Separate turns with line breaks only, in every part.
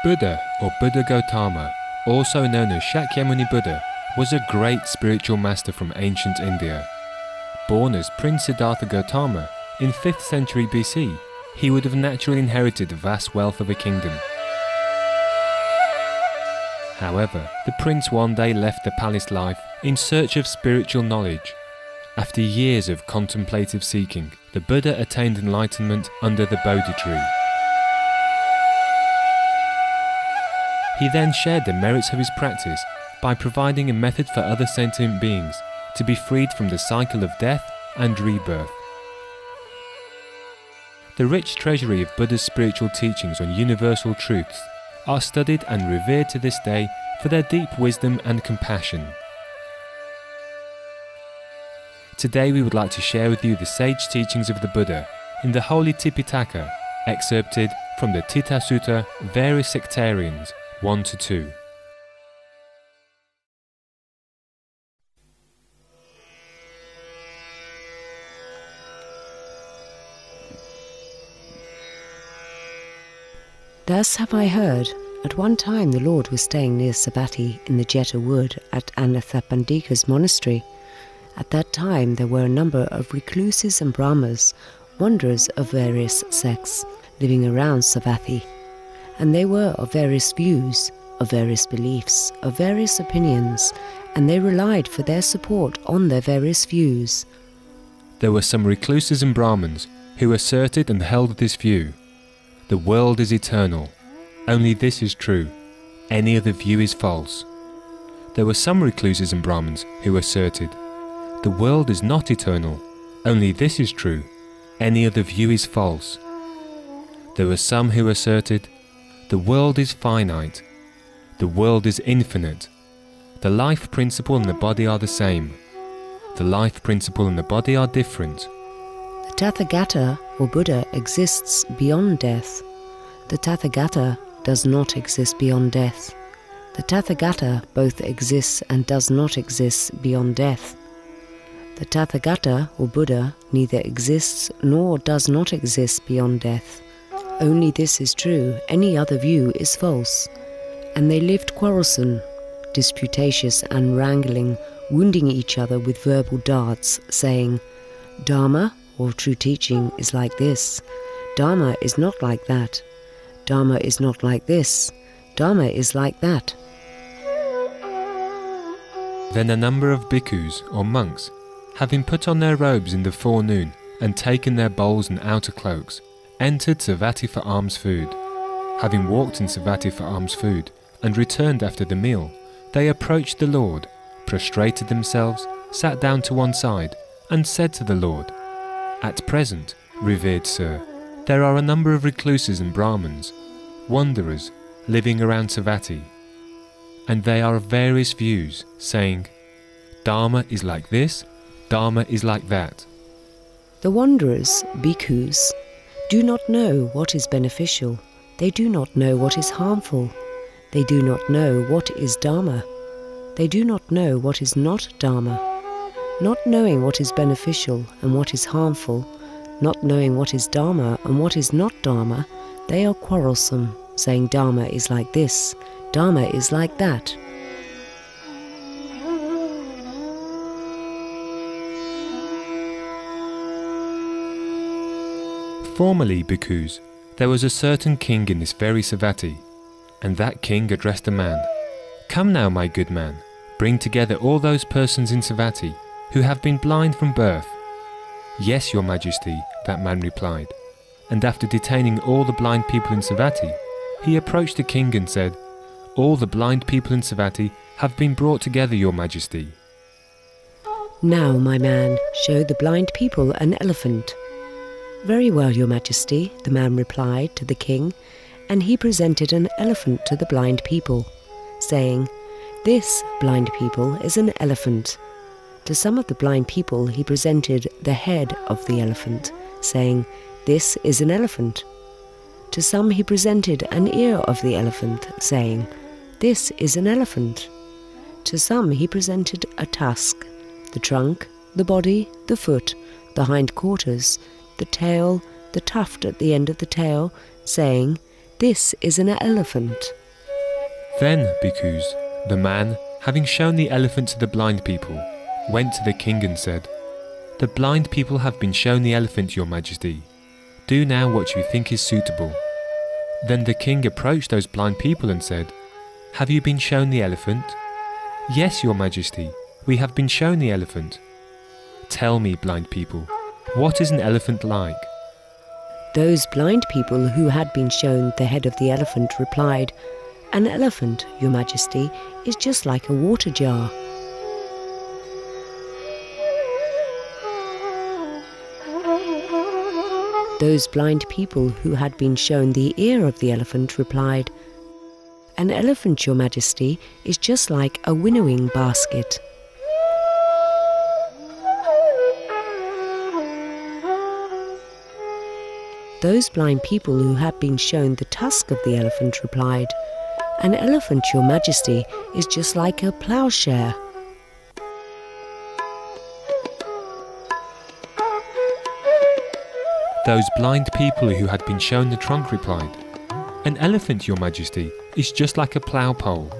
Buddha, or Buddha Gautama, also known as Shakyamuni Buddha, was a great spiritual master from ancient India. Born as Prince Siddhartha Gautama in 5th century BC, he would have naturally inherited the vast wealth of a kingdom. However, the prince one day left the palace life in search of spiritual knowledge. After years of contemplative seeking, the Buddha attained enlightenment under the Bodhi tree. He then shared the merits of his practice by providing a method for other sentient beings to be freed from the cycle of death and rebirth. The rich treasury of Buddha's spiritual teachings on universal truths are studied and revered to this day for their deep wisdom and compassion. Today we would like to share with you the sage teachings of the Buddha in the Holy Tipitaka, excerpted from the Tittha Sutta, Various Sectarians, 1-2.
Thus have I heard, at one time the Lord was staying near Savatthi in the Jeta wood at Anathapindika's monastery. At that time there were a number of recluses and Brahmas, wanderers of various sects, living around Savatthi, and they were of various views, of various beliefs, of various opinions, and they relied for their support on their various views.
There were some recluses and Brahmins who asserted and held this view: the world is eternal, only this is true, any other view is false. There were some recluses and Brahmins who asserted, the world is not eternal, only this is true, any other view is false. There were some who asserted, the world is finite, the world is infinite, the life principle and the body are the same, the life principle and the body are different.
The Tathagata, or Buddha, exists beyond death. The Tathagata does not exist beyond death. The Tathagata both exists and does not exist beyond death. The Tathagata, or Buddha, neither exists nor does not exist beyond death. Only this is true, any other view is false. And they lived quarrelsome, disputatious and wrangling, wounding each other with verbal darts, saying, Dharma, or true teaching, is like this. Dharma is not like that. Dharma is not like this. Dharma is like that.
Then a number of bhikkhus, or monks, having put on their robes in the forenoon and taken their bowls and outer cloaks, entered Savatthi for alms food. Having walked in Savatthi for alms food and returned after the meal, they approached the Lord, prostrated themselves, sat down to one side, and said to the Lord, At present, revered Sir, there are a number of recluses and Brahmins, wanderers, living around Savatthi, and they are of various views, saying, Dharma is like this, Dharma is like that.
The wanderers, bhikkhus, do not know what is beneficial. They do not know what is harmful. They do not know what is Dharma. They do not know what is not Dharma. Not knowing what is beneficial and what is harmful, not knowing what is Dharma and what is not Dharma, they are quarrelsome, saying Dharma is like this, Dharma is like that.
Formerly, bhikkhus, there was a certain king in this very Savatthi, and that king addressed a man. Come now, my good man, bring together all those persons in Savatthi who have been blind from birth. Yes, your majesty, that man replied, and after detaining all the blind people in Savatthi, he approached the king and said, All the blind people in Savatthi have been brought together, your majesty.
Now, my man, show the blind people an elephant. Very well, your majesty, the man replied to the king, and he presented an elephant to the blind people, saying, This, blind people, is an elephant. To some of the blind people he presented the head of the elephant, saying, This is an elephant. To some he presented an ear of the elephant, saying, This is an elephant. To some he presented a tusk, the trunk, the body, the foot, the hind quarters, the tail, the tuft at the end of the tail, saying, This is an elephant.
Then, bhikkhus, the man, having shown the elephant to the blind people, went to the king and said, "The blind people have been shown the elephant, your majesty. Do now what you think is suitable." Then the king approached those blind people and said, "Have you been shown the elephant?" "Yes, your majesty, we have been shown the elephant." "Tell me, blind people, what is an elephant like?"
Those blind people who had been shown the head of the elephant replied, "An elephant, your majesty, is just like a water jar." Those blind people who had been shown the ear of the elephant replied, "An elephant, your majesty, is just like a winnowing basket." Those blind people who had been shown the tusk of the elephant replied, "An elephant, your majesty, is just like a plowshare."
Those blind people who had been shown the trunk replied, "An elephant, your majesty, is just like a plough pole."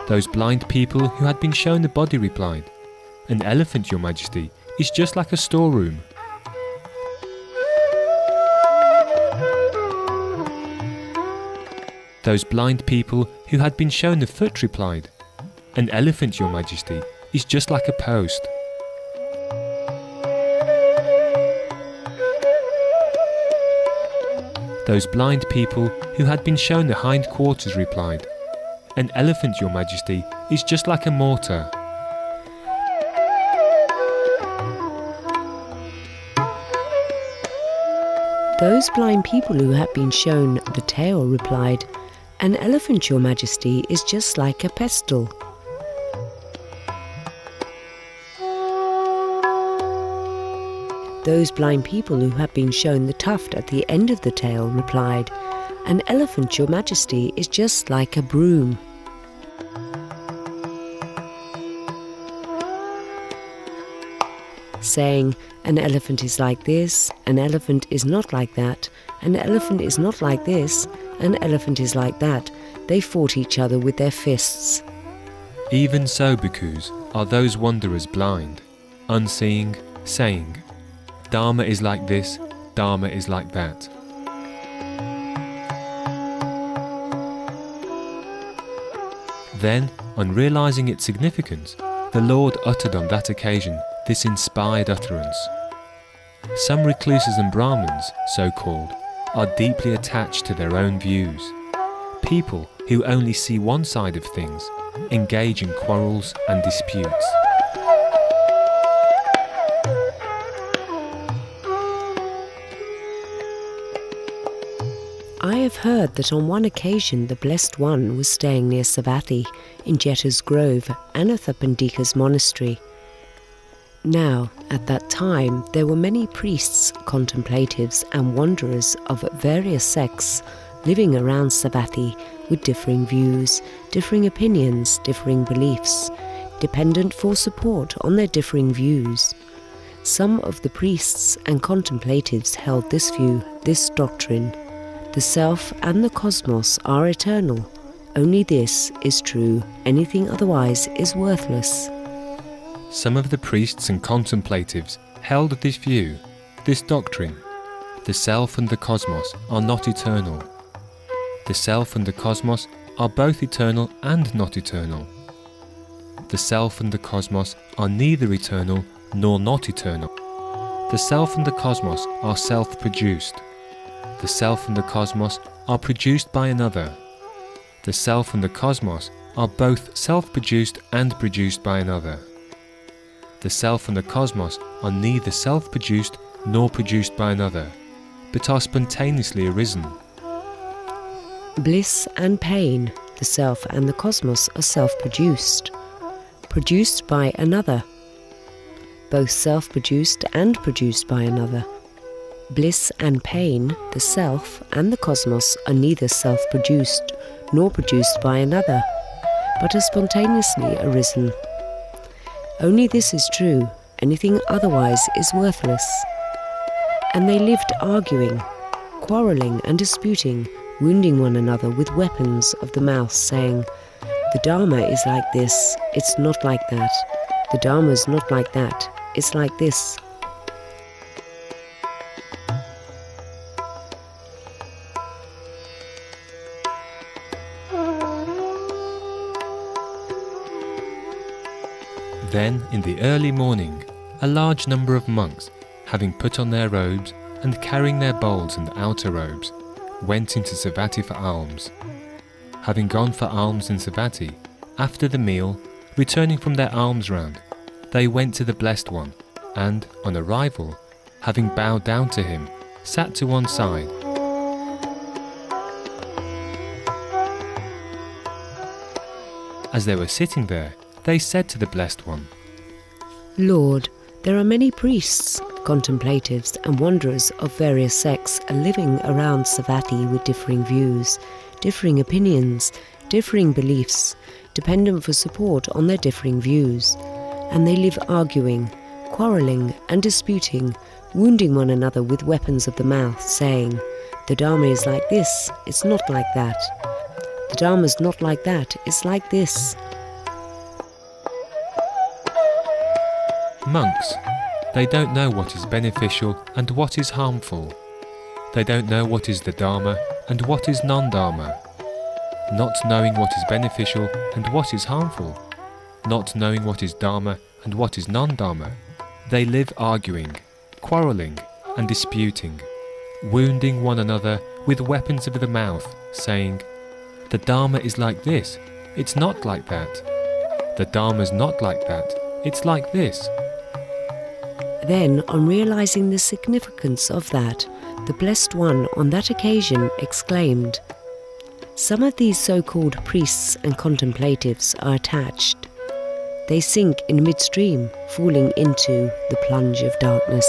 Those blind people who had been shown the body replied, "An elephant, your majesty, is just like a storeroom." Those blind people who had been shown the foot replied, "An elephant, your majesty, is just like a post." Those blind people who had been shown the hindquarters replied, "An elephant, your majesty, is just like a mortar."
Those blind people who had been shown the tail replied, "An elephant, your majesty, is just like a pestle." Those blind people who had been shown the tuft at the end of the tail replied, "An elephant, your majesty, is just like a broom." Saying, "An elephant is like this, an elephant is not like that, an elephant is not like this, an elephant is like that," they fought each other with their fists.
Even so, bhikkhus, are those wanderers blind, unseeing, saying, "Dharma is like this, Dharma is like that." Then, on realizing its significance, the Lord uttered on that occasion this inspired utterance. Some recluses and Brahmins, so-called, are deeply attached to their own views. People who only see one side of things engage in quarrels and disputes.
I have heard that on one occasion the Blessed One was staying near Savatthi in Jetta's Grove, Anathapindika's monastery. Now, at that time, there were many priests, contemplatives and wanderers of various sects living around Savatthi with differing views, differing opinions, differing beliefs, dependent for support on their differing views. Some of the priests and contemplatives held this view, this doctrine: the self and the cosmos are eternal. Only this is true, anything otherwise is worthless.
Some of the priests and contemplatives held this view, this doctrine: the self and the cosmos are not eternal. The self and the cosmos are both eternal and not eternal. The self and the cosmos are neither eternal nor not eternal. The self and the cosmos are self-produced. The self and the cosmos are produced by another. The self and the cosmos are both self-produced and produced by another. The self and the cosmos are neither self-produced nor produced by another, but are spontaneously arisen.
Bliss and pain, the self and the cosmos are self-produced, produced by another, both self-produced and produced by another. Bliss and pain, the self and the cosmos are neither self-produced nor produced by another, but are spontaneously arisen. Only this is true, anything otherwise is worthless. And they lived arguing, quarrelling and disputing, wounding one another with weapons of the mouth, saying, "The Dharma is like this, it's not like that. The Dharma is not like that, it's like this."
Then, in the early morning, a large number of monks, having put on their robes and carrying their bowls and outer robes, went into Savatthi for alms. Having gone for alms in Savatthi, after the meal, returning from their alms round, they went to the Blessed One, and, on arrival, having bowed down to him, sat to one side. As they were sitting there, they said to the Blessed One,
"Lord, there are many priests, contemplatives and wanderers of various sects living around Savatthi with differing views, differing opinions, differing beliefs, dependent for support on their differing views. And they live arguing, quarrelling and disputing, wounding one another with weapons of the mouth, saying, 'The Dharma is like this, it's not like that. The Dharma is not like that, it's like this.'"
Monks, they don't know what is beneficial and what is harmful. They don't know what is the Dharma and what is non-Dharma. Not knowing what is beneficial and what is harmful, not knowing what is Dharma and what is non-Dharma, they live arguing, quarrelling and disputing, wounding one another with weapons of the mouth, saying, "The Dharma is like this, it's not like that. The Dharma is not like that, it's like this."
Then, on realizing the significance of that, the Blessed One on that occasion exclaimed, "Some of these so-called priests and contemplatives are attached. They sink in midstream, falling into the plunge of darkness."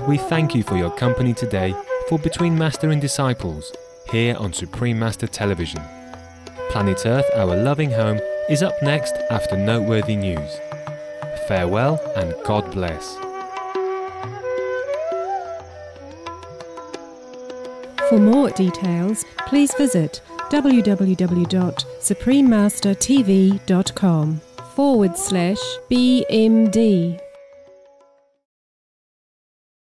We thank you for your company today for Between Master and Disciples, here on Supreme Master Television. Planet Earth, our loving home, is up next after noteworthy news. Farewell and God bless.
For more details, please visit www.suprememastertv.com/BMD.